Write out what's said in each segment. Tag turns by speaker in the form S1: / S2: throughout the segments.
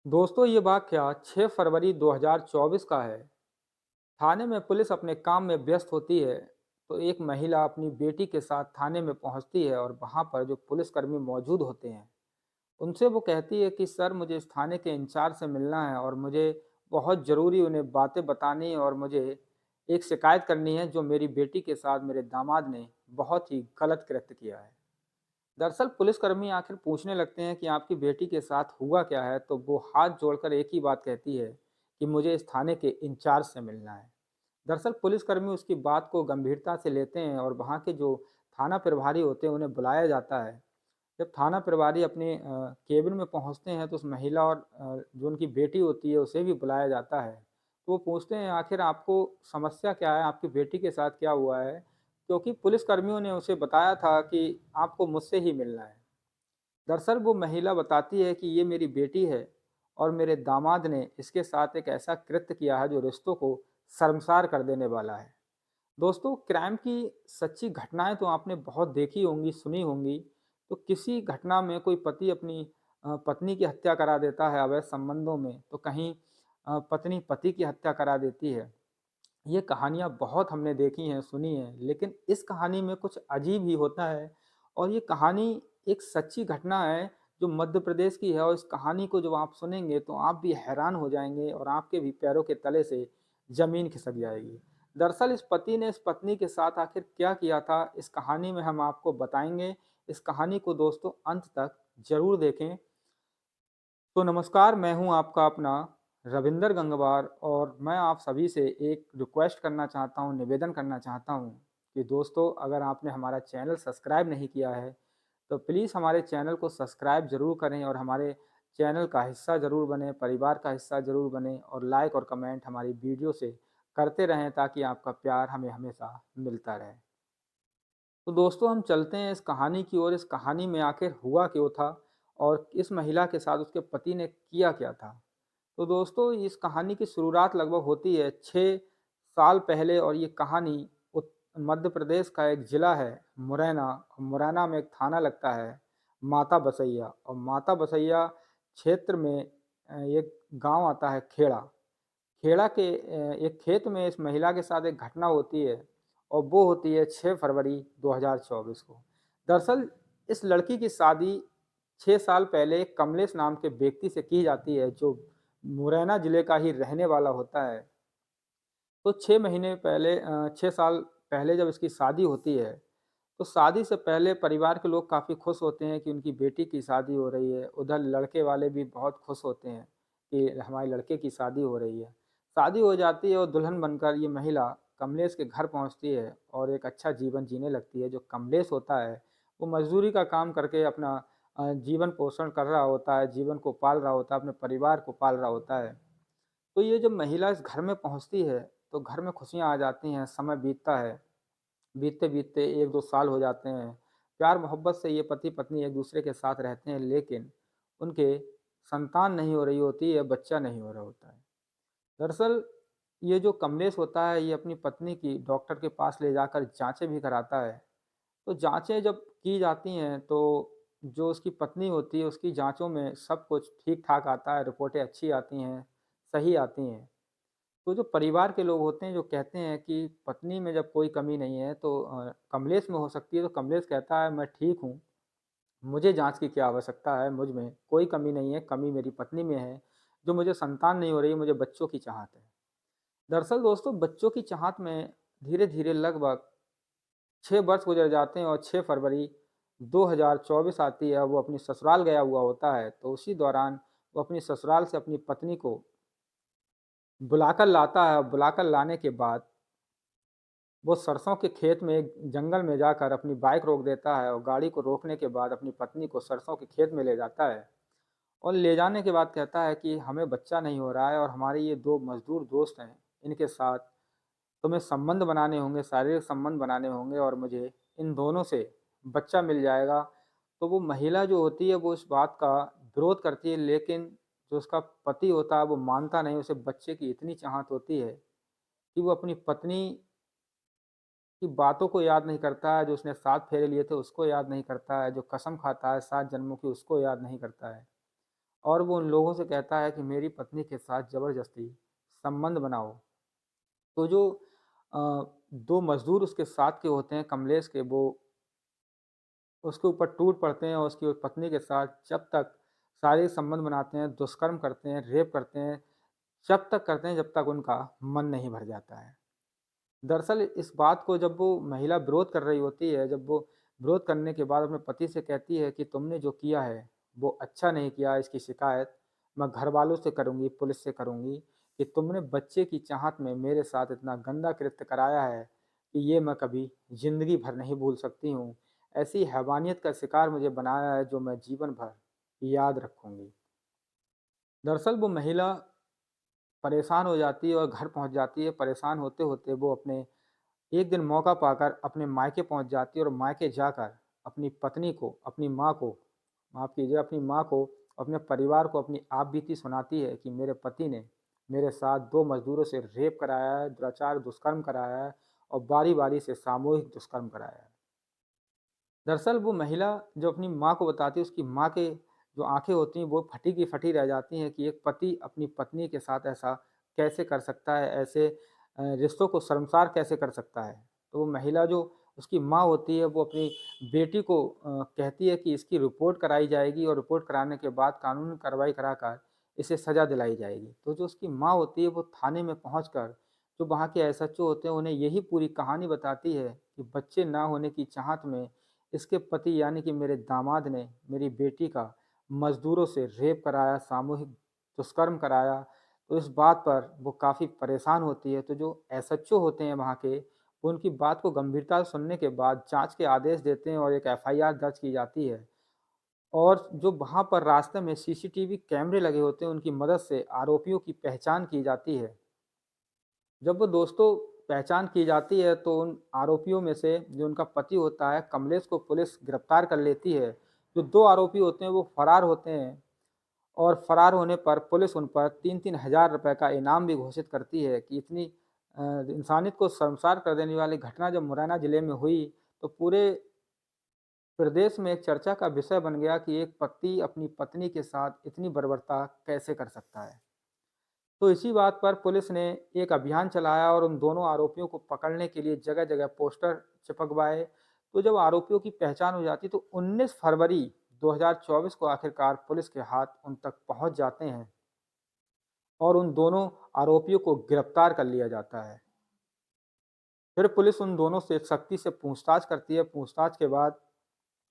S1: दोस्तों ये वाकया 6 फरवरी 2024 का है। थाने में पुलिस अपने काम में व्यस्त होती है, तो एक महिला अपनी बेटी के साथ थाने में पहुंचती है और वहां पर जो पुलिसकर्मी मौजूद होते हैं, उनसे वो कहती है कि सर मुझे इस थाने के इंचार्ज से मिलना है और मुझे बहुत ज़रूरी उन्हें बातें बतानी है और मुझे एक शिकायत करनी है जो मेरी बेटी के साथ मेरे दामाद ने बहुत ही गलत कृत्य किया है। दरअसल पुलिसकर्मी आखिर पूछने लगते हैं कि आपकी बेटी के साथ हुआ क्या है, तो वो हाथ जोड़कर एक ही बात कहती है कि मुझे इस थाने के इंचार्ज से मिलना है। दरअसल पुलिसकर्मी उसकी बात को गंभीरता से लेते हैं और वहाँ के जो थाना प्रभारी होते हैं उन्हें बुलाया जाता है। जब थाना प्रभारी अपने केबिन में पहुँचते हैं तो उस महिला और जो उनकी बेटी होती है उसे भी बुलाया जाता है। तो वो पूछते हैं आखिर आपको समस्या क्या है, आपकी बेटी के साथ क्या हुआ है? क्योंकि पुलिसकर्मियों ने उसे बताया था कि आपको मुझसे ही मिलना है। दरअसल वो महिला बताती है कि ये मेरी बेटी है और मेरे दामाद ने इसके साथ एक ऐसा कृत्य किया है जो रिश्तों को शर्मसार कर देने वाला है। दोस्तों, क्राइम की सच्ची घटनाएं तो आपने बहुत देखी होंगी, सुनी होंगी। तो किसी घटना में कोई पति अपनी पत्नी की हत्या करा देता है अवैध संबंधों में, तो कहीं पत्नी पति की हत्या करा देती है। ये कहानियाँ बहुत हमने देखी हैं, सुनी हैं, लेकिन इस कहानी में कुछ अजीब ही होता है और ये कहानी एक सच्ची घटना है जो मध्य प्रदेश की है और इस कहानी को जब आप सुनेंगे तो आप भी हैरान हो जाएँगे और आपके भी पैरों के तले से ज़मीन खिसक जाएगी। दरअसल इस पति ने इस पत्नी के साथ आखिर क्या किया था, इस कहानी में हम आपको बताएँगे। इस कहानी को दोस्तों अंत तक ज़रूर देखें। तो नमस्कार, मैं हूँ आपका अपना रविंदर गंगवार और मैं आप सभी से एक रिक्वेस्ट करना चाहता हूँ, निवेदन करना चाहता हूँ कि दोस्तों अगर आपने हमारा चैनल सब्सक्राइब नहीं किया है, तो प्लीज़ हमारे चैनल को सब्सक्राइब ज़रूर करें और हमारे चैनल का हिस्सा ज़रूर बनें, परिवार का हिस्सा ज़रूर बनें और लाइक और कमेंट हमारी वीडियो से करते रहें ताकि आपका प्यार हमें हमेशा मिलता रहे। तो दोस्तों हम चलते हैं इस कहानी की ओर। इस कहानी में आखिर हुआ क्यों था और इस महिला के साथ उसके पति ने किया क्या था। तो दोस्तों इस कहानी की शुरुआत लगभग होती है 6 साल पहले और ये कहानी मध्य प्रदेश का एक ज़िला है मुरैना। मुरैना में एक थाना लगता है माता बसैया और माता बसैया क्षेत्र में एक गांव आता है खेड़ा। खेड़ा के एक खेत में इस महिला के साथ एक घटना होती है और वो होती है 6 फरवरी 2024 को। दरअसल इस लड़की की शादी 6 साल पहले कमलेश नाम के व्यक्ति से की जाती है जो मुरैना ज़िले का ही रहने वाला होता है। तो 6 महीने पहले 6 साल पहले जब इसकी शादी होती है, तो शादी से पहले परिवार के लोग काफ़ी खुश होते हैं कि उनकी बेटी की शादी हो रही है। उधर लड़के वाले भी बहुत खुश होते हैं कि हमारे लड़के की शादी हो रही है। शादी हो जाती है और दुल्हन बनकर ये महिला कमलेश के घर पहुँचती है और एक अच्छा जीवन जीने लगती है। जो कमलेश होता है, वो मज़दूरी का काम करके अपना जीवन पोषण कर रहा होता है, जीवन को पाल रहा होता है, अपने परिवार को पाल रहा होता है। तो ये जब महिला इस घर में पहुँचती है, तो घर में खुशियाँ आ जाती हैं, समय बीतता है। बीतते-बीतते 1-2 साल हो जाते हैं। प्यार-मोहब्बत से ये पति-पत्नी एक-दूसरे के साथ रहते हैं, लेकिन उनके संतान नहीं हो रही होती है, बच्चा नहीं हो रहा होता है। दरअसल ये जो कमलेश होता है, ये अपनी पत्नी की डॉक्टर के पास ले जाकर जाँचें भी कराता है। तो जाँचें जब की जाती हैं, तो जो उसकी पत्नी होती है, उसकी जाँचों में सब कुछ ठीक-ठाक आता है, रिपोर्टें अच्छी आती हैं, सही आती हैं। तो जो परिवार के लोग होते हैं जो कहते हैं कि पत्नी में जब कोई कमी नहीं है तो कमलेश में हो सकती है। तो कमलेश कहता है मैं ठीक हूँ, मुझे जाँच की क्या आवश्यकता है, मुझ में कोई कमी नहीं है, कमी मेरी पत्नी में है, जो मुझे संतान नहीं हो रही, मुझे बच्चों की चाहत है। दरअसल दोस्तों बच्चों की चाहत में धीरे-धीरे लगभग 6 वर्ष गुज़र जाते हैं और 6 फरवरी 2024 आती है, वो अपनी ससुराल गया हुआ होता है, तो उसी दौरान वो अपनी ससुराल से अपनी पत्नी को बुलाकर लाता है और बुलाकर लाने के बाद वो सरसों के खेत में एक जंगल में जाकर अपनी बाइक रोक देता है और गाड़ी को रोकने के बाद अपनी पत्नी को सरसों के खेत में ले जाता है और ले जाने के बाद कहता है कि हमें बच्चा नहीं हो रहा है और हमारे ये 2 मज़दूर दोस्त हैं, इनके साथ तुम्हें संबंध बनाने होंगे, शारीरिक संबंध बनाने होंगे और मुझे इन दोनों से बच्चा मिल जाएगा। तो वो महिला जो होती है वो इस बात का विरोध करती है, लेकिन जो उसका पति होता है वो मानता नहीं, उसे बच्चे की इतनी चाहत होती है कि वो अपनी पत्नी की बातों को याद नहीं करता है, जो उसने 7 फेरे लिए थे उसको याद नहीं करता है, जो कसम खाता है 7 जन्मों की उसको याद नहीं करता है। और वो उन लोगों से कहता है कि मेरी पत्नी के साथ ज़बरदस्ती संबंध बनाओ। तो जो अ, 2 मज़दूर उसके साथ के होते हैं कमलेश के, वो उसके ऊपर टूट पड़ते हैं और उसकी पत्नी के साथ जब तक शारीरिक संबंध बनाते हैं, दुष्कर्म करते हैं, रेप करते हैं, जब तक करते हैं जब तक उनका मन नहीं भर जाता है। दरअसल इस बात को जब वो महिला विरोध कर रही होती है, जब वो विरोध करने के बाद अपने पति से कहती है कि तुमने जो किया है, वो अच्छा नहीं किया, इसकी शिकायत मैं घरवालों से करूँगी, पुलिस से करूँगी कि तुमने बच्चे की चाहत में मेरे साथ इतना गंदा कृत्य कराया है कि ये मैं कभी ज़िंदगी भर नहीं भूल सकती हूँ। ऐसी हैवानियत का शिकार मुझे बनाया है जो मैं जीवन भर याद रखूँगी। दरअसल वो महिला परेशान हो जाती है और घर पहुँच जाती है। परेशान होते-होते वो अपने एक दिन मौका पाकर अपने मायके पहुँच जाती है और मायके जाकर अपनी पत्नी को, अपनी माँ को, माफ़ कीजिए, अपनी माँ को, अपने परिवार को अपनी आप बीती सुनाती है कि मेरे पति ने मेरे साथ 2 मज़दूरों से रेप कराया है, दुराचार, दुष्कर्म कराया है और बारी-बारी से सामूहिक दुष्कर्म कराया है। दरअसल वो महिला जो अपनी माँ को बताती है, उसकी माँ के जो आँखें होती हैं, वो फटी की फटी रह जाती हैं कि एक पति अपनी पत्नी के साथ ऐसा कैसे कर सकता है, ऐसे रिश्तों को शर्मसार कैसे कर सकता है। तो वो महिला जो उसकी माँ होती है, वो अपनी बेटी को कहती है कि इसकी रिपोर्ट कराई जाएगी और रिपोर्ट कराने के बाद कानूनी कार्रवाई कराकर इसे सज़ा दिलाई जाएगी। तो जो उसकी माँ होती है, वो थाने में पहुँचकर जो वहाँ के एसएचओ होते हैं, उन्हें यही पूरी कहानी बताती है कि बच्चे ना होने की चाहत में इसके पति यानी कि मेरे दामाद ने मेरी बेटी का मज़दूरों से रेप कराया, सामूहिक दुष्कर्म कराया। तो इस बात पर वो काफ़ी परेशान होती है। तो जो एसएचओ होते हैं वहाँ के, वो उनकी बात को गंभीरता से सुनने के बाद जाँच के आदेश देते हैं और एक एफआईआर दर्ज की जाती है। और जो वहाँ पर रास्ते में सीसीटीवी कैमरे लगे होते हैं, उनकी मदद से आरोपियों की पहचान की जाती है। जब वो दोस्तों पहचान की जाती है तो उन आरोपियों में से जो उनका पति होता है कमलेश को पुलिस गिरफ्तार कर लेती है। जो 2 आरोपी होते हैं वो फरार होते हैं और फरार होने पर पुलिस उन पर 3-3 हज़ार रुपए का इनाम भी घोषित करती है कि इतनी इंसानियत को शर्मसार कर देने वाली घटना जब मुरैना ज़िले में हुई, तो पूरे प्रदेश में एक चर्चा का विषय बन गया कि एक पति अपनी पत्नी के साथ इतनी बर्बरता कैसे कर सकता है। तो इसी बात पर पुलिस ने एक अभियान चलाया और उन दोनों आरोपियों को पकड़ने के लिए जगह-जगह पोस्टर चिपकवाए। तो जब आरोपियों की पहचान हो जाती तो 19 फरवरी 2024 को आखिरकार पुलिस के हाथ उन तक पहुंच जाते हैं और उन दोनों आरोपियों को गिरफ्तार कर लिया जाता है। फिर पुलिस उन दोनों से सख्ती से पूछताछ करती है। पूछताछ के बाद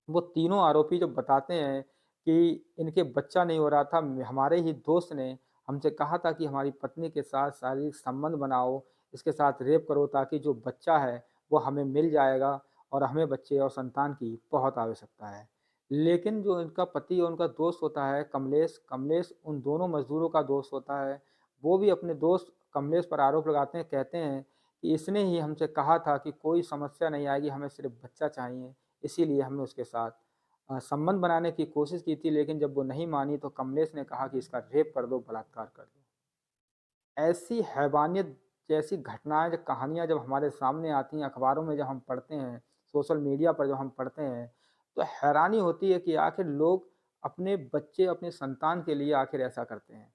S1: वो तीनों आरोपी जब बताते हैं कि इनके बच्चा नहीं हो रहा था, हमारे ही दोस्त ने हमसे कहा था कि हमारी पत्नी के साथ शारीरिक संबंध बनाओ, इसके साथ रेप करो ताकि जो बच्चा है वो हमें मिल जाएगा और हमें बच्चे और संतान की बहुत आवश्यकता है। लेकिन जो इनका पति और उनका दोस्त होता है कमलेश, कमलेश उन दोनों मज़दूरों का दोस्त होता है। वो भी अपने दोस्त कमलेश पर आरोप लगाते हैं, कहते हैं कि इसने ही हमसे कहा था कि कोई समस्या नहीं आएगी, हमें सिर्फ़ बच्चा चाहिए। इसीलिए हमने उसके साथ संबंध बनाने की कोशिश की थी, लेकिन जब वो नहीं मानी तो कमलेश ने कहा कि इसका रेप कर दो, बलात्कार कर दो। ऐसी हैवानियत जैसी घटनाएँ, जब कहानियाँ जब हमारे सामने आती हैं, अखबारों में जब हम पढ़ते हैं, सोशल मीडिया पर जब हम पढ़ते हैं, तो हैरानी होती है कि आखिर लोग अपने बच्चे, अपने संतान के लिए आखिर ऐसा करते हैं।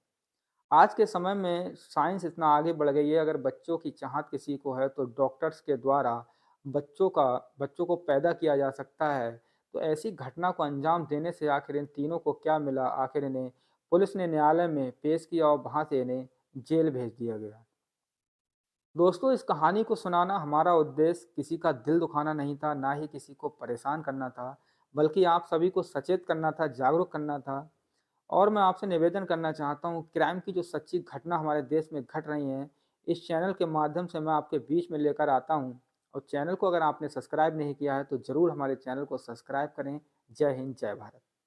S1: आज के समय में साइंस इतना आगे बढ़ गई है, अगर बच्चों की चाहत किसी को है तो डॉक्टर्स के द्वारा बच्चों को पैदा किया जा सकता है। तो ऐसी घटना को अंजाम देने से आखिर इन तीनों को क्या मिला? आखिर इन्हें पुलिस ने न्यायालय में पेश किया और वहाँ से इन्हें जेल भेज दिया गया। दोस्तों, इस कहानी को सुनाना हमारा उद्देश्य किसी का दिल दुखाना नहीं था, ना ही किसी को परेशान करना था, बल्कि आप सभी को सचेत करना था, जागरूक करना था। और मैं आपसे निवेदन करना चाहता हूँ, क्राइम की जो सच्ची घटना हमारे देश में घट रही हैं, इस चैनल के माध्यम से मैं आपके बीच में लेकर आता हूँ। और चैनल को अगर आपने सब्सक्राइब नहीं किया है, तो ज़रूर हमारे चैनल को सब्सक्राइब करें। जय हिंद, जय भारत।